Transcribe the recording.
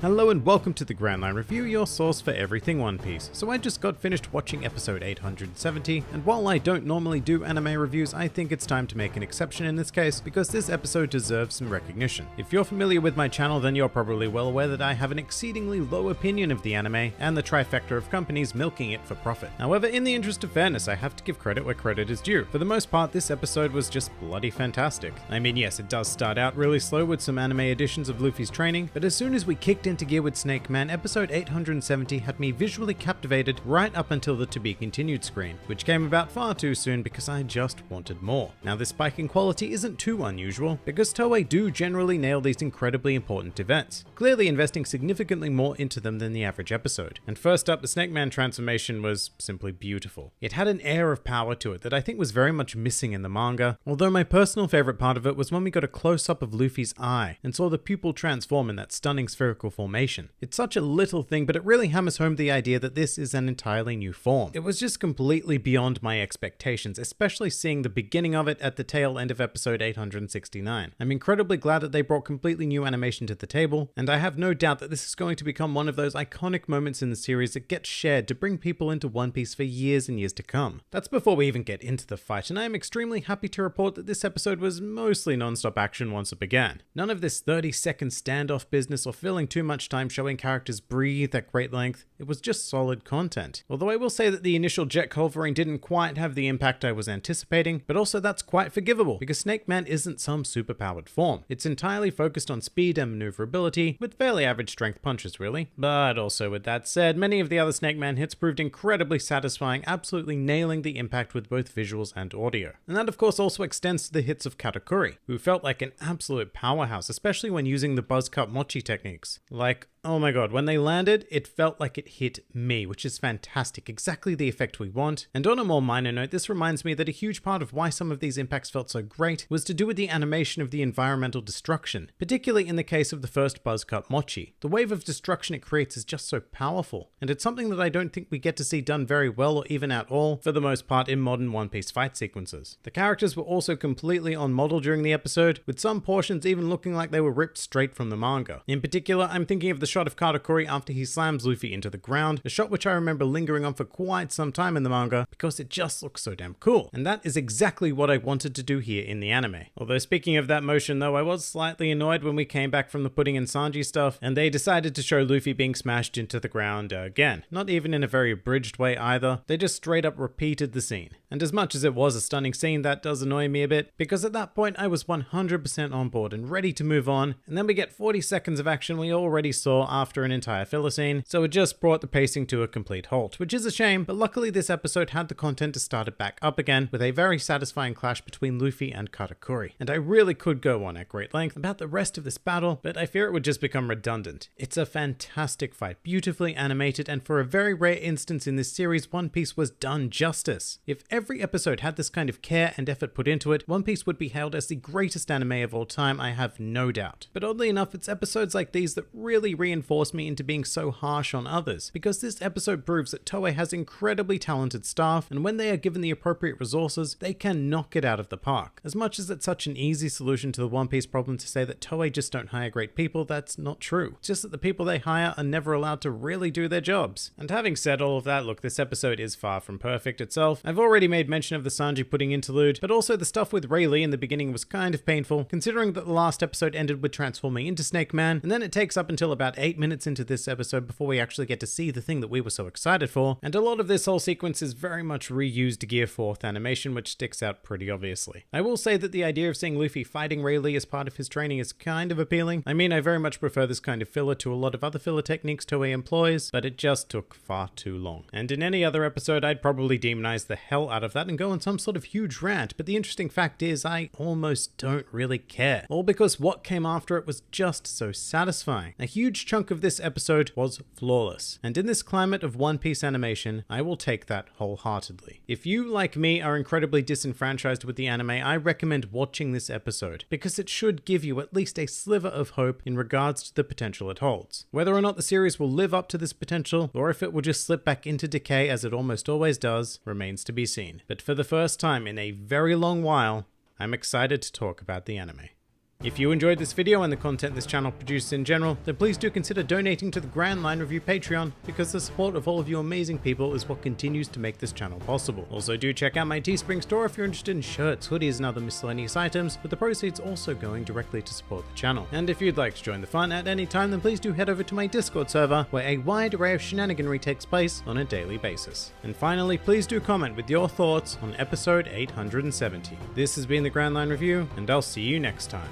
Hello and welcome to the Grand Line Review, your source for everything One Piece. So I just got finished watching episode 870, and while I don't normally do anime reviews, I think it's time to make an exception in this case, because this episode deserves some recognition. If you're familiar with my channel, then you're probably well aware that I have an exceedingly low opinion of the anime, and the trifecta of companies milking it for profit. However, in the interest of fairness, I have to give credit where credit is due. For the most part, this episode was just bloody fantastic. I mean, yes, it does start out really slow with some anime editions of Luffy's training, but as soon as we kicked into gear with Snake Man, episode 870 had me visually captivated right up until the to be continued screen, which came about far too soon because I just wanted more. Now this spike in quality isn't too unusual, because Toei do generally nail these incredibly important events, clearly investing significantly more into them than the average episode. And first up, the Snake Man transformation was simply beautiful. It had an air of power to it that I think was very much missing in the manga, although my personal favorite part of it was when we got a close-up of Luffy's eye and saw the pupil transform in that stunning spherical formation. It's such a little thing, but it really hammers home the idea that this is an entirely new form. It was just completely beyond my expectations, especially seeing the beginning of it at the tail end of episode 869. I'm incredibly glad that they brought completely new animation to the table, and I have no doubt that this is going to become one of those iconic moments in the series that gets shared to bring people into One Piece for years and years to come. That's before we even get into the fight, and I am extremely happy to report that this episode was mostly non-stop action once it began. None of this 30-second standoff business or filling too much time showing characters breathe at great length. It was just solid content. Although I will say that the initial jet culvering didn't quite have the impact I was anticipating, but also that's quite forgivable because Snake Man isn't some superpowered form. It's entirely focused on speed and maneuverability, with fairly average strength punches really. But also with that said, many of the other Snake Man hits proved incredibly satisfying, absolutely nailing the impact with both visuals and audio. And that of course also extends to the hits of Katakuri, who felt like an absolute powerhouse, especially when using the buzz cut mochi techniques. Like, oh my god, when they landed, it felt like it hit me, which is fantastic, exactly the effect we want. And on a more minor note, this reminds me that a huge part of why some of these impacts felt so great was to do with the animation of the environmental destruction, particularly in the case of the first buzz cut mochi. The wave of destruction it creates is just so powerful, and it's something that I don't think we get to see done very well or even at all, for the most part, in modern One Piece fight sequences. The characters were also completely on model during the episode, with some portions even looking like they were ripped straight from the manga. In particular, I'm thinking of the shot of Katakuri after he slams Luffy into the ground, a shot which I remember lingering on for quite some time in the manga because it just looks so damn cool. And that is exactly what I wanted to do here in the anime. Although speaking of that motion though, I was slightly annoyed when we came back from the Pudding and Sanji stuff and they decided to show Luffy being smashed into the ground again. Not even in a very abridged way either, they just straight up repeated the scene. And as much as it was a stunning scene, that does annoy me a bit, because at that point I was 100% on board and ready to move on, and then we get 40 seconds of action we already saw after an entire filler scene, so it just brought the pacing to a complete halt, which is a shame, but luckily this episode had the content to start it back up again with a very satisfying clash between Luffy and Katakuri. And I really could go on at great length about the rest of this battle, but I fear it would just become redundant. It's a fantastic fight, beautifully animated, and for a very rare instance in this series, One Piece was done justice. If every episode had this kind of care and effort put into it, One Piece would be hailed as the greatest anime of all time, I have no doubt. But oddly enough, it's episodes like these that really reinforce me into being so harsh on others, because this episode proves that Toei has incredibly talented staff, and when they are given the appropriate resources, they can knock it out of the park. As much as it's such an easy solution to the One Piece problem to say that Toei just don't hire great people, that's not true. It's just that the people they hire are never allowed to really do their jobs. And having said all of that, look, this episode is far from perfect itself. I've already made mention of the Sanji Pudding interlude, but also the stuff with Rayleigh in the beginning was kind of painful, considering that the last episode ended with transforming into Snake Man, and then it takes up until about 8 minutes into this episode before we actually get to see the thing that we were so excited for, and a lot of this whole sequence is very much reused Gear 4th animation, which sticks out pretty obviously. I will say that the idea of seeing Luffy fighting Rayleigh as part of his training is kind of appealing. I mean, I very much prefer this kind of filler to a lot of other filler techniques Toei employs, but it just took far too long. And in any other episode, I'd probably demonize the hell out of that and go on some sort of huge rant, but the interesting fact is I almost don't really care. All because what came after it was just so satisfying. A huge chunk of this episode was flawless, and in this climate of One Piece animation, I will take that wholeheartedly. If you, like me, are incredibly disenfranchised with the anime, I recommend watching this episode, because it should give you at least a sliver of hope in regards to the potential it holds. Whether or not the series will live up to this potential, or if it will just slip back into decay as it almost always does, remains to be seen. But for the first time in a very long while, I'm excited to talk about the anime. If you enjoyed this video and the content this channel produces in general, then please do consider donating to the Grand Line Review Patreon, because the support of all of you amazing people is what continues to make this channel possible. Also do check out my Teespring store if you're interested in shirts, hoodies and other miscellaneous items, with the proceeds also going directly to support the channel. And if you'd like to join the fun at any time, then please do head over to my Discord server, where a wide array of shenaniganry takes place on a daily basis. And finally, please do comment with your thoughts on episode 870. This has been the Grand Line Review, and I'll see you next time.